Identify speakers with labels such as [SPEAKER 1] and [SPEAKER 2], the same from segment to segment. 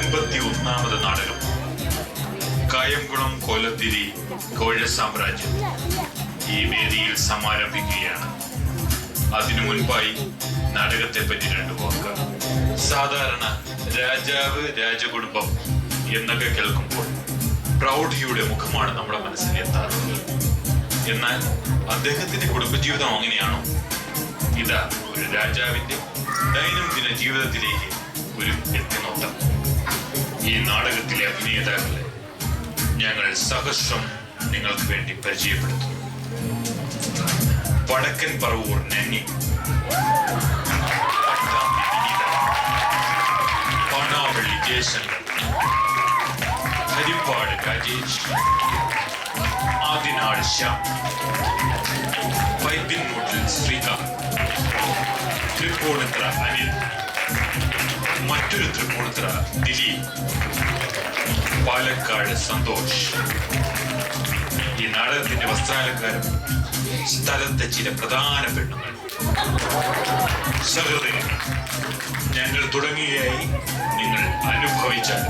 [SPEAKER 1] 51ാമത് നാടകം കായംകുളം കൊലത്തിരി കോഴ സാമ്രാജ്യം ഈ വേദിയിൽ സമാരംഭിക്കുകയാണ്. അതിനു മുൻപായി നാടകത്തെ പറ്റി രണ്ടു വാക്ക്. സാധാരണ രാജാവ് രാജകുടുംബം എന്നൊക്കെ കേൾക്കുമ്പോൾ പ്രൗഢിയുടെ മുഖമാണ് നമ്മുടെ മനസ്സിൽ എത്താറുള്ളത്. എന്നാൽ അദ്ദേഹത്തിന്റെ കുടുംബജീവിതം അങ്ങനെയാണോ? ഇതാ ഒരു രാജാവിന്റെ ദൈനംദിന ജീവിതത്തിലേക്ക് ഒരു എത്തിനോട്ടം. ഈ നാടകത്തിലെ അഭിനേതാക്കളെ ഞങ്ങൾ സഹസ്രം നിങ്ങൾക്ക് വേണ്ടി പരിചയപ്പെടുത്തുന്നു. വടക്കൻ പറവൂർ നന്നി, പാണാവള്ളി ജയശങ്കർ, ഹരിപ്പാട് രാജേഷ്, ആദിനാട് ശ്യാം, വൈദ്യൻമൂട്ടിൽ ശ്രീകാന്ത്, തൃപ്പൂണിത്തുറ അനിൽ, മറ്റൊരു തൃപ്പൂണിത്തുറ ദിലീപ്, പാലക്കാട് സന്തോഷ്. ഈ നാടകത്തിന്റെ വസ്ത്രാലങ്കാരം സ്ഥലത്തെ ചില പ്രധാന പെണ്ണുങ്ങൾ. സഹോദരൻ, ഞങ്ങൾ തുടങ്ങിയായി നിങ്ങൾ അനുഭവിച്ചാൽ.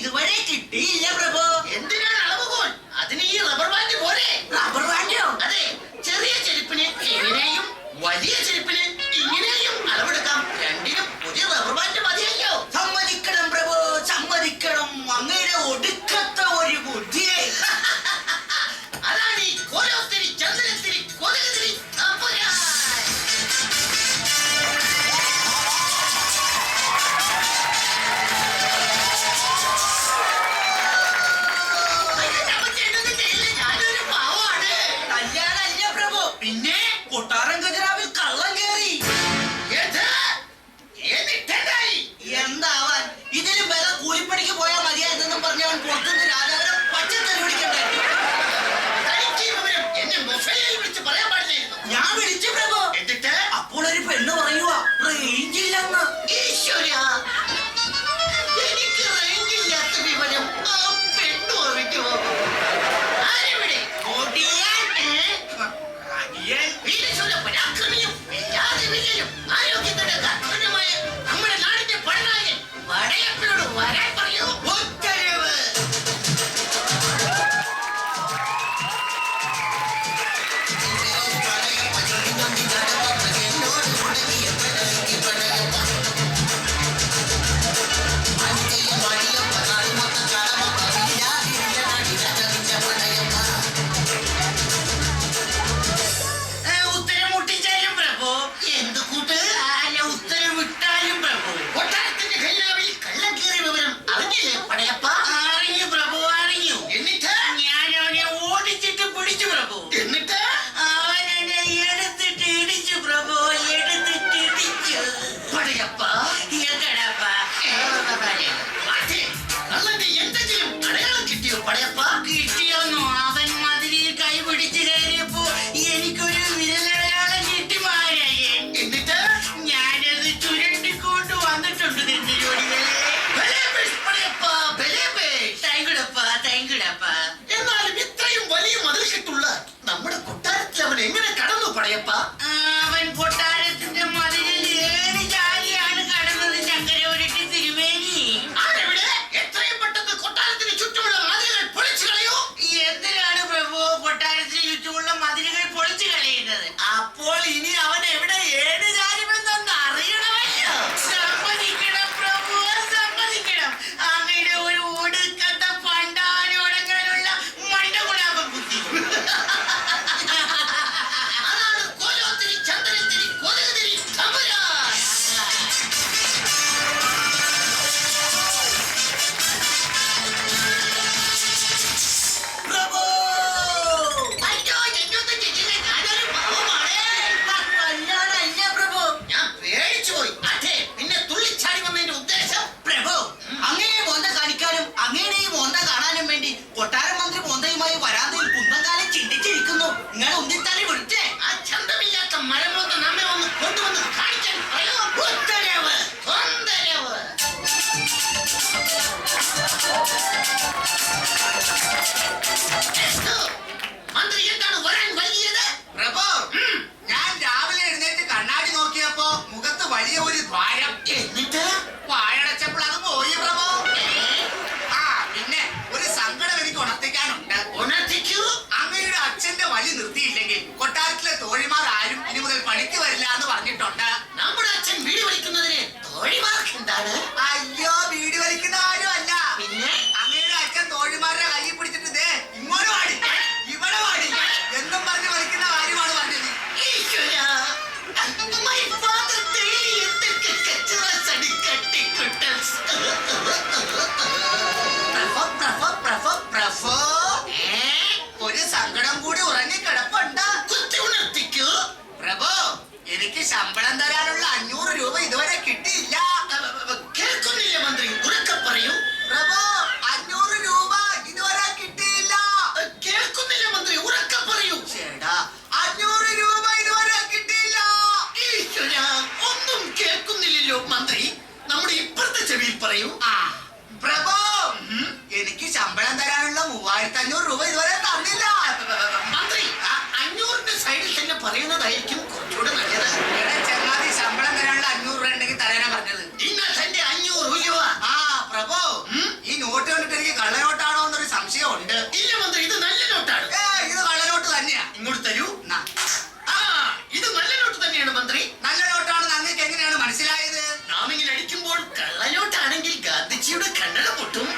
[SPEAKER 2] ഇതുവരെ കിട്ടിയില്ല പ്രഭു. എന്തിനാണ് അളവുകോൽ? അതിന് ഈ റബ്ബർ ബാൻഡ് പോരെ? റബ്ബർ ബാൻഡോ? അതെ, ചെറിയ ചെരുപ്പിന് ഇങ്ങനെയും വലിയ ചെരുപ്പിന് ഇങ്ങനെയും അളവെടുക്കാം. രണ്ടിനും പുതിയ റബ്ബർ ബാൻഡ് മതിയല്ലോ. സമ്മതിക്കണം പ്രഭു, സമ്മതിക്കണം. അങ്ങയുടെ ഒടുക്കത്തെ ഒരു ബുദ്ധിയെ. അതാണ് ഈ കോലോത്തിരി, ചന്ദനത്തിരി, കൊതുകുതിരി. പിന്നെ കൊട്ടാരം ഖജനാവിൽ കള്ളം കേറി. എന്താവാൻ, ഇതിലും വില കൂലിപ്പണിക്ക് പോയാൽ മതിയായിരുന്നെന്നും പറഞ്ഞവൻ പുറത്തുനിന്ന് രാജാവിനെ പച്ചത്തറി പിടിക്കണ്ടേ? ഞാൻ വിളിച്ചു പ്രഭു. എന്നിട്ട് അപ്പോൾ ഒരു പെണ്ണ് പറയുക റേഞ്ചില്ലെന്ന്. ഈശ്വര, എനിക്ക് റേഞ്ചില്ലാത്ത വിവരം ആ പെണ്ണ് അറിയിക്കുമോ? ആരെവിടെ? ആരോഗ്യത്തിന്റെ കർശനമായ നമ്മുടെ നാടിന്റെ പടനായകൻ വടയപ്പനോട് വരാൻ പറയൂ. ഉത്തരവ്. മായപ്പ? അവൻ കൊട്ടാരത്തിന്റെ മതിലിൽ ഏഴ് ജാലിയാണ് കടന്നത് ശങ്കര ഉരുട്ടി തിരുമേനി. അതെവിടെ? എത്രയും പെട്ടെന്ന് കൊട്ടാരത്തിന് ചുറ്റുമുള്ള മതിലുകൾ പൊളിച്ചു കളയൂ. എന്തിനാണ് പ്രഭു കൊട്ടാരത്തിന് ചുറ്റുമുള്ള മതിലുകൾ പൊളിച്ചു കളയുന്നത്? അപ്പോൾ ഇനി അവൻ എവിടെ ഏഴ് ജാലിമെന്നൊന്ന് അറിയണമല്ലോ. സമ്മതിക്കണം പ്രഭു, സമ്മതിക്കണം. അങ്ങയുടെ ഒരു ഒടുക്കത്ത പണ്ടാരോടങ്ങാനുള്ള മണ്ടകുണാപ ബുദ്ധി. അതാണ് കോലോത്തിരി ചന്ദനത്തിരി കൊതുകുതിരി തമ്പുരാൻ. പ്രഭു! അയ്യോ, എന്നൊന്നും ചെയ്യില്ല. ഞാനൊരു പാവമാണ്. കല്യാണമല്ല പ്രഭു. ഞാൻ പേടിച്ചു പോയി. അതെ, പിന്നെ തുള്ളിച്ചാടി വന്നതിന്റെ ഉദ്ദേശം? പ്രഭു, അങ്ങയെ മോന്ത കാണിക്കാനും അങ്ങയുടെ ഈ മോന്ത കാണാനും വേണ്ടി കൊട്ടാര മന്ത്രി മോന്തയുമായി വരാന്തയിൽ കുന്നങ്കാലം ചിന്തിച്ചിരിക്കുന്നു. നിങ്ങൾ ഉന്തിത്തള്ളി വിളിച്ചേ. ആ ചന്തമില്ലാത്ത മരമൊന്ന് നമ്മെ ഒന്ന് കൊണ്ടുവന്ന് കാണിക്കാൻ പറയൂ. ഉത്തരവ്, തൊന്തരവ്. മന്ത്രി എന്താണ് വരാൻ വൈകിയത്? പ്രഭു, ഞാൻ രാവിലെ എഴുന്നേറ്റ് കണ്ണാടി നോക്കിയപ്പോ മുഖത്ത് വലിയ ഒരു ദ്വാരം. എന്നിട്ട് വായടച്ചപ്പോൾ അത് പോയി പ്രഭു. ആ പിന്നെ ഒരു സങ്കടം എനിക്ക് ഉണർത്തിക്കാനുണ്ട്. ഉണർത്തിക്കൂ. അങ്ങയുടെ അച്ഛന്റെ വഴി നിർത്തിയില്ലെങ്കിൽ കൊട്ടാരത്തിലെ തോഴിമാർ ആരും ഇനി മുതൽ പണിക്ക് വരില്ല എന്ന് പറഞ്ഞിട്ടുണ്ട്. നമ്മുടെ അച്ഛൻ വീട് വലിക്കുന്നതിന് തോഴിമാർക്ക് എന്താണ്? അയ്യോ, വീട് വലിക്കുന്ന ആരും അല്ല. പിന്നെ അങ്ങയുടെ അച്ഛൻ തോഴിമാരുടെ കൈ പിടിച്ചിട്ട് ദേ ഇങ്ങോട്ട് പാടി ഇവിടെ പാടി എന്നും പറഞ്ഞ് വലിക്കുന്ന കാര്യമാണ് പറഞ്ഞത്. ഈശ്വരാ, my father daily എന്തൊക്കെ കച്ചറ സടിക്കട്ടിക്കുട്ടൻസ്. പ്രഭോ, ഒരു സങ്കടം കൂടി ഉറങ്ങിക്കിടപ്പുണ്ട്. കുത്തി ഉണർത്തിക്കൂ. പ്രഭു, എനിക്ക് ശമ്പളം തരാനുള്ള 500 രൂപ ഇതുവരെ കിട്ടിയില്ല. കേൾക്കുന്നില്ല മന്ത്രി, ഉറക്കെ പറയൂ. പ്രഭു, 500 രൂപ ഇതുവരെ കിട്ടിയില്ല. കേൾക്കുന്നില്ല മന്ത്രി, ഉറക്കെ പറയൂ. ചേടാ, 500 രൂപ ഇതുവരെ കിട്ടിയില്ല. ഈശ്വരാ, ഒന്നും കേൾക്കുന്നില്ലല്ലോ മന്ത്രി. നമ്മുടെ ഇപ്പുറത്തെ ചെവിയിൽ പറയൂ. പ്രഭു, എനിക്ക് ശമ്പളം തരാനുള്ള 3500 രൂപ ഇതുവരെ തന്നില്ല. മന്ത്രി, 500ന്റെ സൈഡിൽ തന്നെ പറയുന്നതായിരിക്കും കുറച്ചുകൂടെ നല്ലത്. ചങ്ങാതി, ശമ്പളം തരാനുള്ള 500 രൂപ ഉണ്ടെങ്കിൽ തരാനാ പറഞ്ഞത്. ഇന്നത്തെ 500 രൂപ. ആ പ്രഭു, ഈ നോട്ട് കണ്ടിട്ട് എനിക്ക് കള്ളനോട്ടാണോ എന്നൊരു സംശയമുണ്ട്. ഇല്ല മന്ത്രി, ഇത് നല്ല നോട്ടാണ്. ഇത് കള്ളനോട്ട് തന്നെയാ. ഇങ്ങോട്ട് തരൂ. ആ, ഇത് നല്ല നോട്ട് തന്നെയാണ് മന്ത്രി. നല്ല നോട്ടാണെന്ന് അങ്ങേക്ക് എങ്ങനെയാണ് മനസ്സിലായത്? നാം ഇങ്ങനെ അടിക്കുമ്പോൾ കള്ളനോട്ടാണെങ്കിൽ ഗാന്ധിജിയുടെ കണ്ണട പൊട്ടും.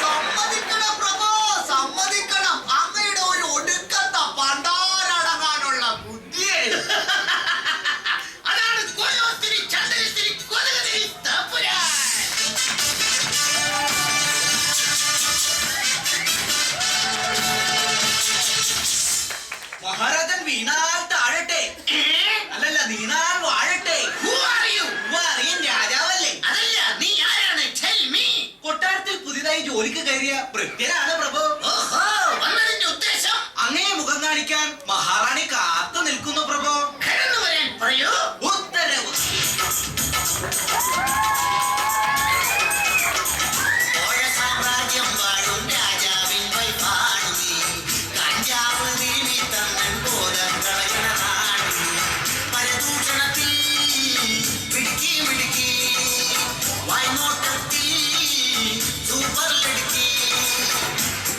[SPEAKER 2] സമ്മതിക്കണം പ്രഭു, സമ്മതിക്കണം. അങ്ങയുടെ ഒരു ഒടുക്കത്ത പണ്ടാരടങ്ങാനുള്ള ബുദ്ധിയെ. അതാണ് കോലോത്തിരി ചന്ദനത്തിരി കൊതുകുതിരി തമ്പുരാൻ.
[SPEAKER 3] മഹാരാജൻ വീണാൽ താഴട്ടെ. അല്ലല്ല, നീണാൽ വാഴട്ടെ. അറിയും രാജാവല്ലേ?
[SPEAKER 2] അതല്ല, നീ ആരാണ്? Tell me.
[SPEAKER 3] കൊട്ടാരത്തിൽ പുതിയതായി ജോലിക്ക് കയറിയ ഭൃത്യനാണ് പ്രഭു.
[SPEAKER 2] ഓഹോ, വന്നതിന്റെ ഉദ്ദേശം?
[SPEAKER 3] അങ്ങയെ മുഖം കാണിക്കാൻ മഹാറാണി കാത്തു നിൽക്കുന്നു പ്രഭു.
[SPEAKER 2] കടന്നു വരാൻ പറയൂ.
[SPEAKER 3] ഉത്തരവ്.
[SPEAKER 2] ചോഴ സാമ്രാജ്യം വാഴും രാജാവിൻ വൈഭാണു നീ. കഞ്ചാവ് നിമിത്തം ബോധം കളയണ നാട് നീ. പരദൂഷണത്തിൽ മിടുക്കി മിടുക്കി, വായ്നോട്ടത്തിൽ സൂപ്പറിലെടുക്കി.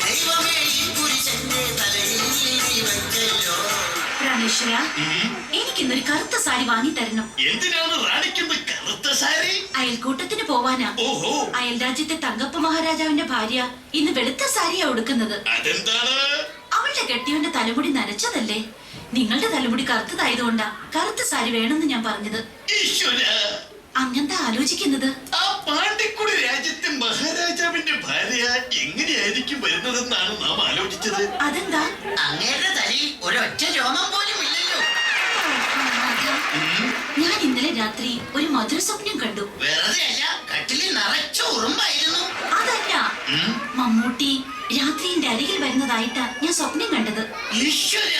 [SPEAKER 2] ദൈവമേ, ഈ പുരുഷന്റെ തലയിൽ നീ വച്ചല്ലോ.
[SPEAKER 4] പ്രാണേശ്വര, എനിക്കിന്നൊരു കറുത്ത സാരി വാങ്ങി തരണം.
[SPEAKER 1] എന്തിനാണ് റാണിക്കുന്നത് കറുത്ത സാരി?
[SPEAKER 4] അയൽക്കൂട്ടത്തിന് പോവാനാ.
[SPEAKER 1] ഓഹോ,
[SPEAKER 4] അയൽ രാജ്യത്തെ തങ്കപ്പ മഹാരാജാവിന്റെ ഭാര്യ ഇന്ന് വെളുത്ത സാരിയാ ഉടുക്കുന്നത്.
[SPEAKER 1] അതെന്താണ്?
[SPEAKER 4] അവളുടെ കെട്ടിയവന്റെ തലമുടി നനച്ചതല്ലേ. നിങ്ങളുടെ തലമുടി കറുത്തതായതുകൊണ്ടാ കറുത്ത സാരി വേണമെന്ന് ഞാൻ പറഞ്ഞത്.
[SPEAKER 1] ഈശ്വര,
[SPEAKER 4] അങ്ങന്താ ആലോചിക്കുന്നത്?
[SPEAKER 1] ആ പാണ്ടിക്കുടി രാജ്യത്തെ മഹാരാജാവിന്റെ ഭാര്യ എങ്ങനെയായിരിക്കും വരുന്നതെന്നാണ് നാം ആലോചിച്ചത്.
[SPEAKER 4] അതെന്താ?
[SPEAKER 2] അങ്ങേരുടെ തലയിൽ ഒരൊറ്റ രോമം പോലും ഇല്ലല്ലോ.
[SPEAKER 4] ഞാൻ ഇന്നലെ രാത്രി ഒരു മധുര സ്വപ്നം കണ്ടു.
[SPEAKER 2] വെറുതെ അല്ല, കട്ടിലിൽ നിറച്ച ഉറുമ്പായിരുന്നു.
[SPEAKER 4] അതല്ല, മമ്മൂട്ടി രാത്രിന്റെ അരികിൽ വരുന്നതായിട്ടാ ഞാൻ സ്വപ്നം കണ്ടത്.
[SPEAKER 2] ഈശ്വര,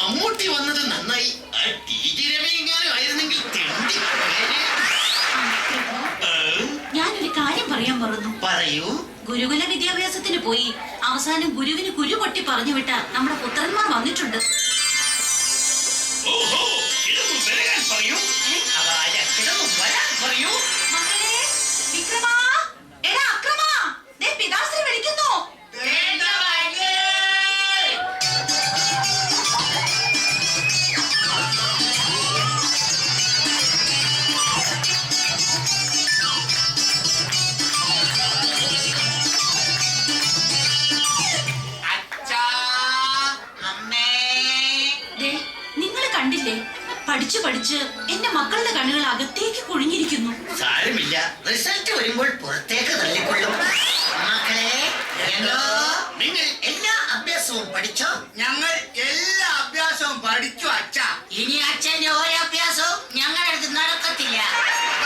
[SPEAKER 2] മമ്മൂട്ടി വന്നത് നന്നായി. ആ ടി.ജി. രവിയെങ്ങാനും ആയിരുന്നെങ്കിൽ തെണ്ടി പോയേനെ.
[SPEAKER 4] ഞാനൊരു കാര്യം പറയാൻ മറന്നു.
[SPEAKER 2] പറയൂ.
[SPEAKER 4] ഗുരുകുല വിദ്യാഭ്യാസത്തിന് പോയി അവസാനം ഗുരുവിന് കുരു പൊട്ടി പറഞ്ഞു വിട്ട നമ്മുടെ പുത്രന്മാർ വന്നിട്ടുണ്ട്. പഠിച്ചു പഠിച്ച് എന്റെ മക്കളുടെ കണ്ണുകൾ അകത്തേക്ക് കുഴിഞ്ഞിരിക്കുന്നു.
[SPEAKER 2] സാരമില്ല, റിസൾട്ട് വരുമ്പോൾ പുറത്തേക്ക് തള്ളിക്കൊള്ളും. മക്കളെ, എന്തോ നിങ്ങൾ എല്ലാ അഭ്യാസവും പഠിച്ചോ?
[SPEAKER 3] ഞങ്ങൾ എല്ലാ അഭ്യാസവും പഠിച്ചു അച്ഛാ.
[SPEAKER 2] ഇനി അച്ഛന്റെ ഓരോ അഭ്യാസവും ഞങ്ങളുടെ അടുത്ത് നടക്കത്തില്ല.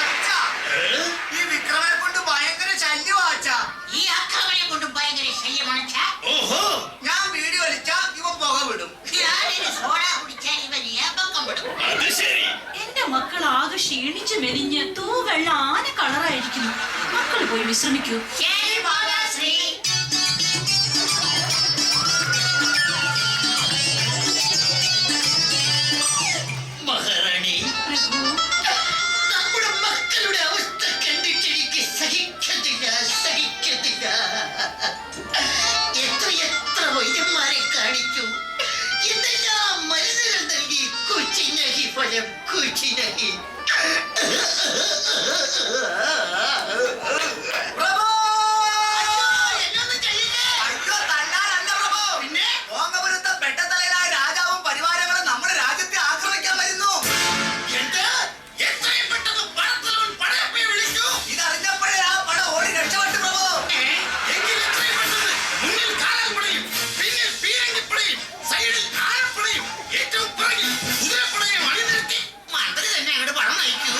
[SPEAKER 3] അച്ഛാ, ഈ വിക്രമനെ കൊണ്ട് ഭയങ്കര ശല്യമാ അച്ഛാ.
[SPEAKER 2] ഈ ആക്രമണെ കൊണ്ട് ഭയങ്കര ശല്യമാണ് അച്ഛാ.
[SPEAKER 1] ഓഹോ,
[SPEAKER 3] ഞാൻ വീഡിയോ വലിച്ചാ ഇവൻ പുക വിടും.
[SPEAKER 2] ഞാനൊരു സോഡ കുടിച്ചാൽ ഇവൻ ഏമ്പക്കം വിടും.
[SPEAKER 1] അത് ശരി.
[SPEAKER 4] എന്റെ മക്കൾ ആകെ ക്ഷീണിച്ച് മെലിഞ്ഞ് തൂവെള്ള ആന കളറായിരിക്കുന്നു. മക്കൾ പോയി വിശ്രമിക്കൂ.
[SPEAKER 2] ശരി ബാലാശ്രീ. മഹാറാണി,
[SPEAKER 4] പ്രഭു,
[SPEAKER 2] നമ്മുടെ മക്കളുടെ അവസ്ഥ കണ്ടിട്ട് എനിക്ക് സഹിക്കത്തില്ല. എത്ര വൈദ്യന്മാരെ കാണിച്ചു, എന്തെല്ലാം മരുന്നുകൾ നൽകി. കുച്ചിനഹി ഫലം, കുച്ചിനഹി.
[SPEAKER 3] പ്രഭു!
[SPEAKER 2] എന്നൊന്നും ചെയ്യില്ലേ?
[SPEAKER 3] അയ്യോ, തല്ലാനല്ല പ്രഭു.
[SPEAKER 2] പിന്നെ
[SPEAKER 3] ഓങ്ങപുരത്തെ പെട്ടത്തലയിലായ രാജാവും പരിവാരങ്ങളും നമ്മുടെ രാജ്യത്തെ ആക്രമിക്കാൻ വരുന്നു.
[SPEAKER 2] എന്താ? എത്രയും പെട്ടെന്ന് പടത്തലവൻ പടയപ്പയെ വിളിക്കൂ.
[SPEAKER 3] ഇതറിഞ്ഞപ്പോഴേ ആ പട ഓടി രക്ഷപ്പെട്ടു പ്രഭു.
[SPEAKER 2] എങ്കിൽ എത്രയും പെട്ടെന്ന് മുന്നിൽ കാലാൽപ്പടയും, പിന്നിൽ പീരങ്കിപ്പടയും, സൈഡിൽ ആനപ്പടയും, ഏറ്റവും പുറകിൽ കുതിരപ്പടയും അണിനിരത്തി മന്ത്രി തന്നെ അങ്ങോട്ട് പണം നയിക്കൂ.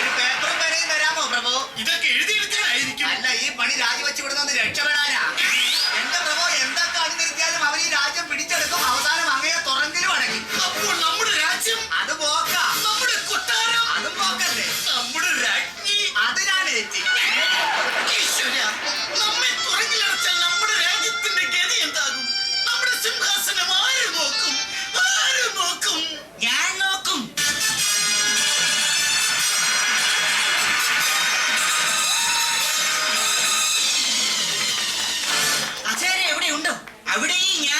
[SPEAKER 3] ഒരു പേപ്പറും പേനയും തരാമോ പ്രഭു?
[SPEAKER 1] ഇതൊക്കെ എഴുതിയെടുക്കാനായിരിക്കും.
[SPEAKER 3] അല്ല, ഈ പണി രാജിവെച്ച് വിടുന്നത് രക്ഷപ്പെടാനാ. എന്റെ പ്രഭു, എന്തൊക്കെ അണിനിരുത്തിയാലും അവർ ഈ രാജ്യം പിടിച്ചെടുക്കും. അവസാനം അങ്ങയെ തുറങ്കിലും അടങ്ങി.
[SPEAKER 1] അപ്പോൾ നമ്മുടെ രാജ്യം,
[SPEAKER 3] അത് പോക്കാ.
[SPEAKER 1] നമ്മുടെ കൊട്ടാരം,
[SPEAKER 3] അതും പോക്കല്ലേ.
[SPEAKER 1] നമ്മുടെ രാജ്ഞി.
[SPEAKER 3] അത് ഞാൻ ഏറ്റി.
[SPEAKER 1] ഈശ്വരാ, നമ്മെ തുറങ്കിലടച്ചാൽ നമ്മുടെ രാജ്യത്തിന്റെ ഗതി എന്താകും? നമ്മുടെ സിംഹാസനം ആര് നോക്കും? ആര് നോക്കും?
[SPEAKER 2] ഞാൻ നോക്കും.
[SPEAKER 3] അച്ഛനെ എവിടെയുണ്ടോ?
[SPEAKER 2] അവിടെ ഞാൻ